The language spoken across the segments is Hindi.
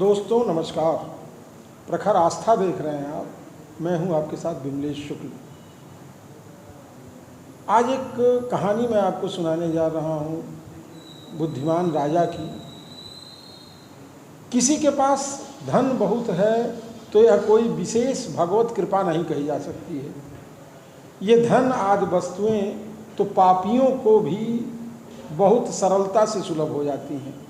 दोस्तों नमस्कार। प्रखर आस्था देख रहे हैं आप। मैं हूं आपके साथ विमलेश शुक्ल। आज एक कहानी मैं आपको सुनाने जा रहा हूं बुद्धिमान राजा की। किसी के पास धन बहुत है तो यह कोई विशेष भगवत कृपा नहीं कही जा सकती है। ये धन आदि वस्तुएं तो पापियों को भी बहुत सरलता से सुलभ हो जाती हैं।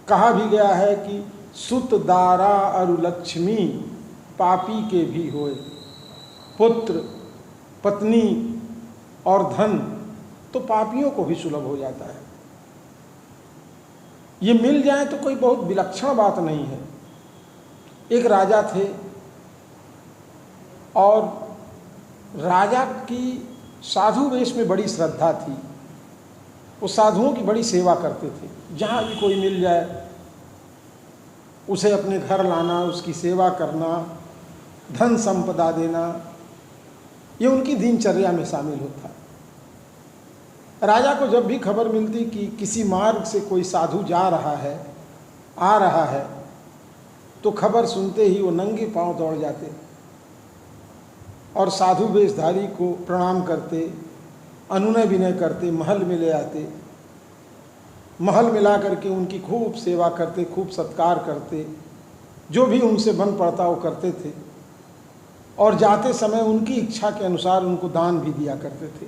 कहा भी गया है कि सुत दारा अरु लक्ष्मी पापी के भी होए। पुत्र पत्नी और धन तो पापियों को भी सुलभ हो जाता है। ये मिल जाए तो कोई बहुत विलक्षण बात नहीं है। एक राजा थे और राजा की साधु वेश में बड़ी श्रद्धा थी। वो साधुओं की बड़ी सेवा करते थे। जहाँ भी कोई मिल जाए उसे अपने घर लाना, उसकी सेवा करना, धन संपदा देना, ये उनकी दिनचर्या में शामिल होता। राजा को जब भी खबर मिलती कि किसी मार्ग से कोई साधु जा रहा है, आ रहा है, तो खबर सुनते ही वो नंगे पांव दौड़ जाते और साधु वेशधारी को प्रणाम करते, अनुनय विनय करते, महल में ले आते। महल में ला करके उनकी खूब सेवा करते, खूब सत्कार करते, जो भी उनसे बन पड़ता वो करते थे। और जाते समय उनकी इच्छा के अनुसार उनको दान भी दिया करते थे।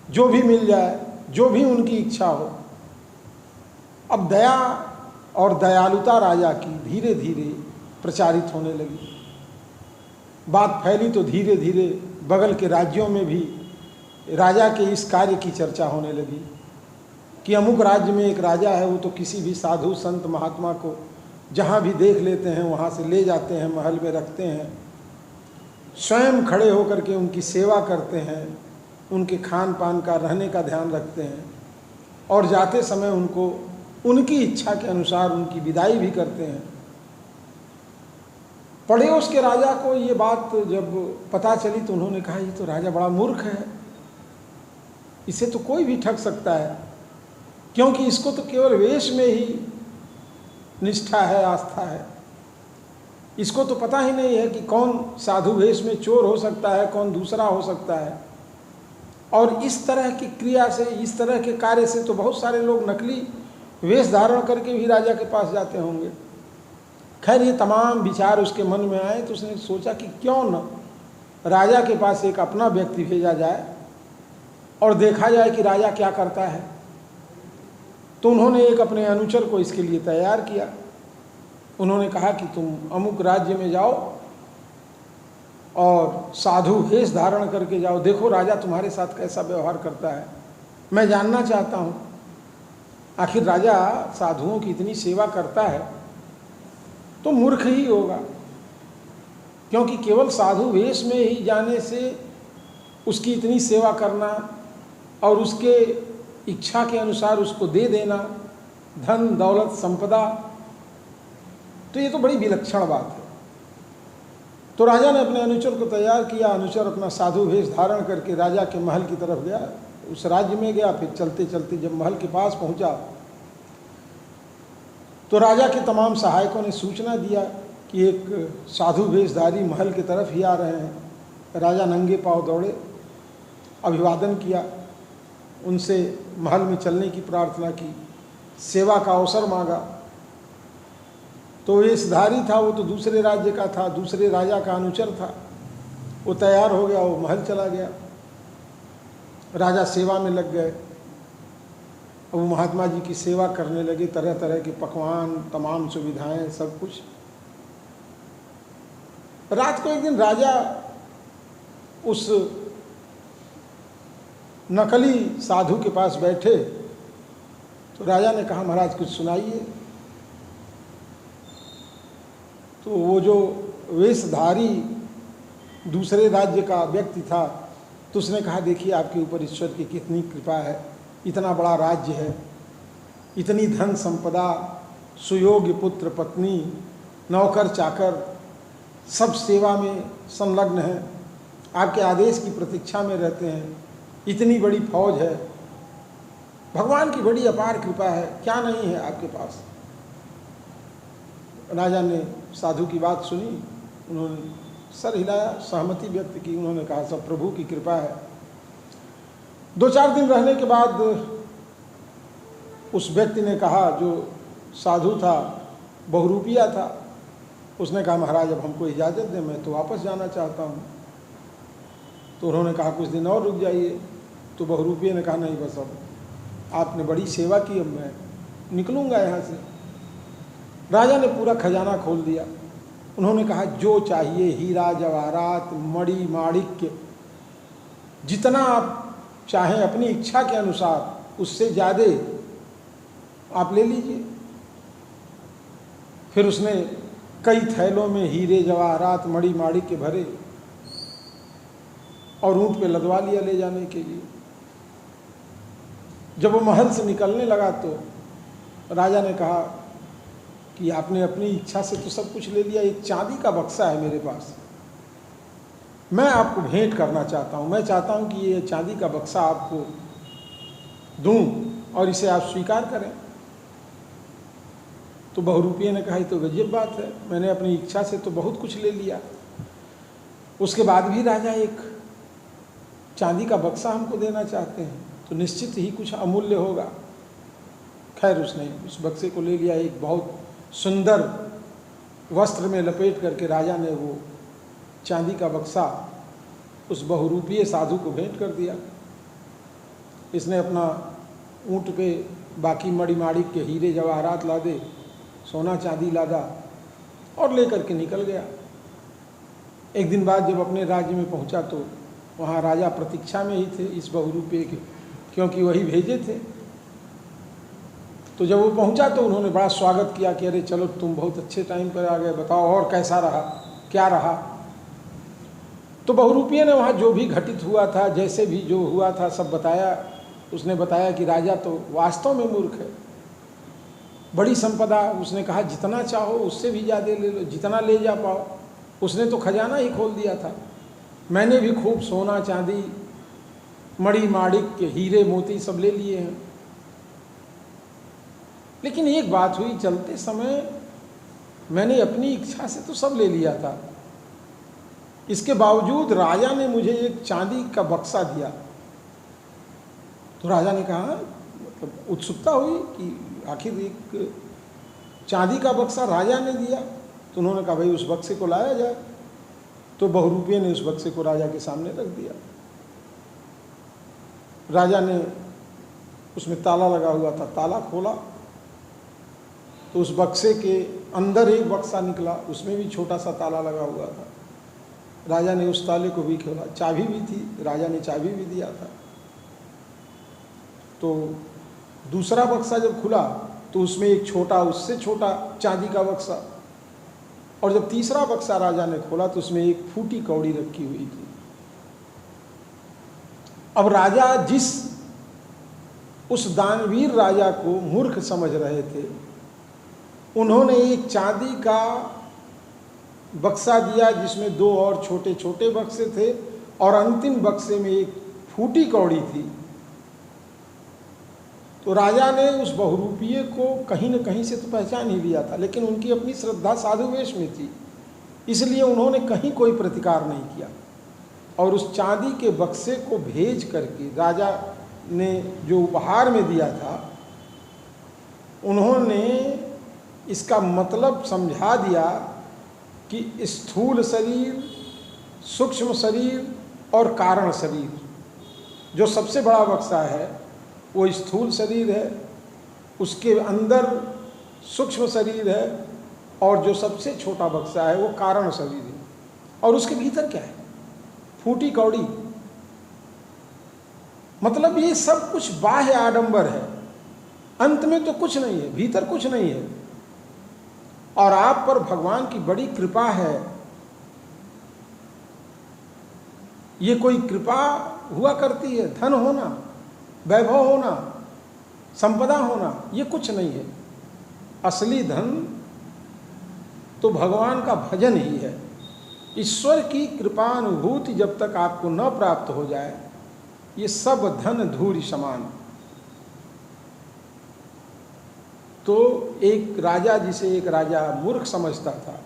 जो भी मिल जाए, जो भी उनकी इच्छा हो। अब दया और दयालुता राजा की धीरे धीरे प्रचारित होने लगी। बात फैली तो धीरे धीरे बगल के राज्यों में भी राजा के इस कार्य की चर्चा होने लगी कि अमुक राज्य में एक राजा है, वो तो किसी भी साधु संत महात्मा को जहाँ भी देख लेते हैं वहाँ से ले जाते हैं, महल में रखते हैं, स्वयं खड़े होकर के उनकी सेवा करते हैं, उनके खान पान का, रहने का ध्यान रखते हैं और जाते समय उनको उनकी इच्छा के अनुसार उनकी विदाई भी करते हैं। पड़ोस के राजा को ये बात जब पता चली तो उन्होंने कहा ये तो राजा बड़ा मूर्ख है, इसे तो कोई भी ठग सकता है, क्योंकि इसको तो केवल वेश में ही निष्ठा है, आस्था है। इसको तो पता ही नहीं है कि कौन साधु वेश में चोर हो सकता है, कौन दूसरा हो सकता है। और इस तरह की क्रिया से, इस तरह के कार्य से तो बहुत सारे लोग नकली वेश धारण करके भी राजा के पास जाते होंगे। खैर ये तमाम विचार उसके मन में आए तो उसने सोचा कि क्यों न राजा के पास एक अपना व्यक्ति भेजा जाए और देखा जाए कि राजा क्या करता है। तो उन्होंने एक अपने अनुचर को इसके लिए तैयार किया। उन्होंने कहा कि तुम अमुक राज्य में जाओ और साधु वेश धारण करके जाओ, देखो राजा तुम्हारे साथ कैसा व्यवहार करता है, मैं जानना चाहता हूँ। आखिर राजा साधुओं की इतनी सेवा करता है तो मूर्ख ही होगा, क्योंकि केवल साधु वेश में ही जाने से उसकी इतनी सेवा करना और उसके इच्छा के अनुसार उसको दे देना धन दौलत संपदा, तो ये तो बड़ी विलक्षण बात है। तो राजा ने अपने अनुचर को तैयार किया। अनुचर अपना साधु वेश धारण करके राजा के महल की तरफ गया, उस राज्य में गया। फिर चलते चलते जब महल के पास पहुंचा तो राजा के तमाम सहायकों ने सूचना दिया कि एक साधु वेशधारी महल की तरफ ही आ रहे हैं। राजा नंगे पांव दौड़े, अभिवादन किया, उनसे महल में चलने की प्रार्थना की, सेवा का अवसर मांगा। तो वेशधारी था, वो तो दूसरे राज्य का था, दूसरे राजा का अनुचर था। वो तैयार हो गया, वो महल चला गया। राजा सेवा में लग गए। वो महात्मा जी की सेवा करने लगे, तरह तरह के पकवान, तमाम सुविधाएं, सब कुछ। रात को एक दिन राजा उस नकली साधु के पास बैठे तो राजा ने कहा महाराज कुछ सुनाइए। तो वो जो वेशधारी दूसरे राज्य का व्यक्ति था तो उसने कहा देखिए आपके ऊपर ईश्वर की कितनी कृपा है, इतना बड़ा राज्य है, इतनी धन संपदा, सुयोग्य पुत्र पत्नी, नौकर चाकर, सब सेवा में संलग्न हैं, आपके आदेश की प्रतीक्षा में रहते हैं, इतनी बड़ी फौज है, भगवान की बड़ी अपार कृपा है, क्या नहीं है आपके पास। राजा ने साधु की बात सुनी, उन्होंने सर हिलाया, सहमति व्यक्त की। उन्होंने कहा सब प्रभु की कृपा है। 2-4 दिन रहने के बाद उस व्यक्ति ने कहा, जो साधु था, बहुरूपिया था, उसने कहा महाराज अब हमको इजाज़त दें, मैं तो वापस जाना चाहता हूँ। तो उन्होंने कहा कुछ दिन और रुक जाइए। तो बहुरूपिया ने कहा नहीं, बस अब आपने बड़ी सेवा की, अब मैं निकलूँगा यहाँ से। राजा ने पूरा खजाना खोल दिया। उन्होंने कहा जो चाहिए, हीरा जवाहरात, मणि माणिक्य, जितना आप चाहें अपनी इच्छा के अनुसार, उससे ज़्यादा आप ले लीजिए। फिर उसने कई थैलों में हीरे जवाहरात मणि माणिक्य भरे और ऊंट पे लदवा लिया ले जाने के लिए। जब वो महल से निकलने लगा तो राजा ने कहा कि आपने अपनी इच्छा से तो सब कुछ ले लिया, एक चांदी का बक्सा है मेरे पास, मैं आपको भेंट करना चाहता हूँ। मैं चाहता हूँ कि ये चांदी का बक्सा आपको दूँ और इसे आप स्वीकार करें। तो बहुरूपिया ने कहा ये तो गजब बात है, मैंने अपनी इच्छा से तो बहुत कुछ ले लिया, उसके बाद भी राजा एक चांदी का बक्सा हमको देना चाहते हैं, तो निश्चित ही कुछ अमूल्य होगा। खैर उसने उस बक्से को ले लिया। एक बहुत सुंदर वस्त्र में लपेट करके राजा ने वो चांदी का बक्सा उस बहुरूपीय साधु को भेंट कर दिया। इसने अपना ऊँट पे बाकी मणि माणिक्य के हीरे जवाहरात लादे, सोना चांदी लादा और लेकर के निकल गया। एक दिन बाद जब अपने राज्य में पहुंचा तो वहाँ राजा प्रतीक्षा में ही थे इस बहुरूपीय के, क्योंकि वही भेजे थे। तो जब वो पहुंचा तो उन्होंने बड़ा स्वागत किया कि अरे चलो तुम बहुत अच्छे टाइम पर आ गए, बताओ और कैसा रहा, क्या रहा। तो बहुरूपीय ने वहाँ जो भी घटित हुआ था, जैसे भी जो हुआ था सब बताया। उसने बताया कि राजा तो वास्तव में मूर्ख है, बड़ी संपदा, उसने कहा जितना चाहो उससे भी ज़्यादा ले लो, जितना ले जा पाओ। उसने तो खजाना ही खोल दिया था, मैंने भी खूब सोना चांदी मणि माणिक्य हीरे मोती सब ले लिए हैं। लेकिन एक बात हुई, चलते समय मैंने अपनी इच्छा से तो सब ले लिया था, इसके बावजूद राजा ने मुझे एक चांदी का बक्सा दिया। तो राजा ने कहा, मतलब उत्सुकता हुई कि आखिर एक चांदी का बक्सा राजा ने दिया। तो उन्होंने कहा भाई उस बक्से को लाया जाए। तो बहुरूपीय ने उस बक्से को राजा के सामने रख दिया। राजा ने, उसमें ताला लगा हुआ था, ताला खोला तो उस बक्से के अंदर एक बक्सा निकला, उसमें भी छोटा सा ताला लगा हुआ था। राजा ने उस ताले को भी खोला, चाबी भी थी, राजा ने चाबी भी दिया था। तो दूसरा बक्सा जब खुला तो उसमें एक छोटा, उससे छोटा चांदी का बक्सा, और जब तीसरा बक्सा राजा ने खोला तो उसमें एक फूटी कौड़ी रखी हुई थी। अब राजा जिस उस दानवीर राजा को मूर्ख समझ रहे थे, उन्होंने एक चांदी का बक्सा दिया जिसमें 2 और छोटे छोटे बक्से थे और अंतिम बक्से में एक फूटी कौड़ी थी। तो राजा ने उस बहुरूपीय को कहीं न कहीं से तो पहचान ही लिया था, लेकिन उनकी अपनी श्रद्धा साधु वेश में थी, इसलिए उन्होंने कहीं कोई प्रतिकार नहीं किया और उस चांदी के बक्से को भेज करके राजा ने जो उपहार में दिया था, उन्होंने इसका मतलब समझा दिया कि स्थूल शरीर, सूक्ष्म शरीर और कारण शरीर, जो सबसे बड़ा बक्सा है वो स्थूल शरीर है, उसके अंदर सूक्ष्म शरीर है, और जो सबसे छोटा बक्सा है वो कारण शरीर है, और उसके भीतर क्या है, फूटी कौड़ी। मतलब ये सब कुछ बाह्य आडंबर है, अंत में तो कुछ नहीं है, भीतर कुछ नहीं है। और आप पर भगवान की बड़ी कृपा है। ये कोई कृपा हुआ करती है, धन होना, वैभव होना, संपदा होना, ये कुछ नहीं है। असली धन तो भगवान का भजन ही है। ईश्वर की कृपानुभूति जब तक आपको न प्राप्त हो जाए, ये सब धन धूरि समान। तो एक राजा, जिसे एक राजा मूर्ख समझता था,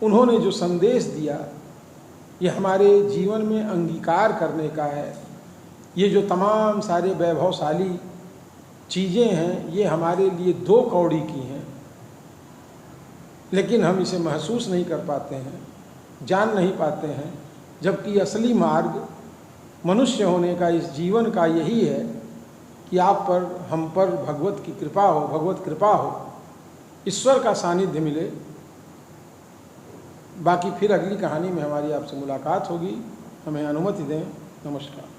उन्होंने जो संदेश दिया ये हमारे जीवन में अंगीकार करने का है। ये जो तमाम सारे वैभवशाली चीज़ें हैं ये हमारे लिए 2 कौड़ी की हैं, लेकिन हम इसे महसूस नहीं कर पाते हैं, जान नहीं पाते हैं, जबकि असली मार्ग मनुष्य होने का, इस जीवन का यही है कि आप पर, हम पर भगवत की कृपा हो, भगवत कृपा हो, ईश्वर का सानिध्य मिले। बाकी फिर अगली कहानी में हमारी आपसे मुलाकात होगी। हमें अनुमति दें। नमस्कार।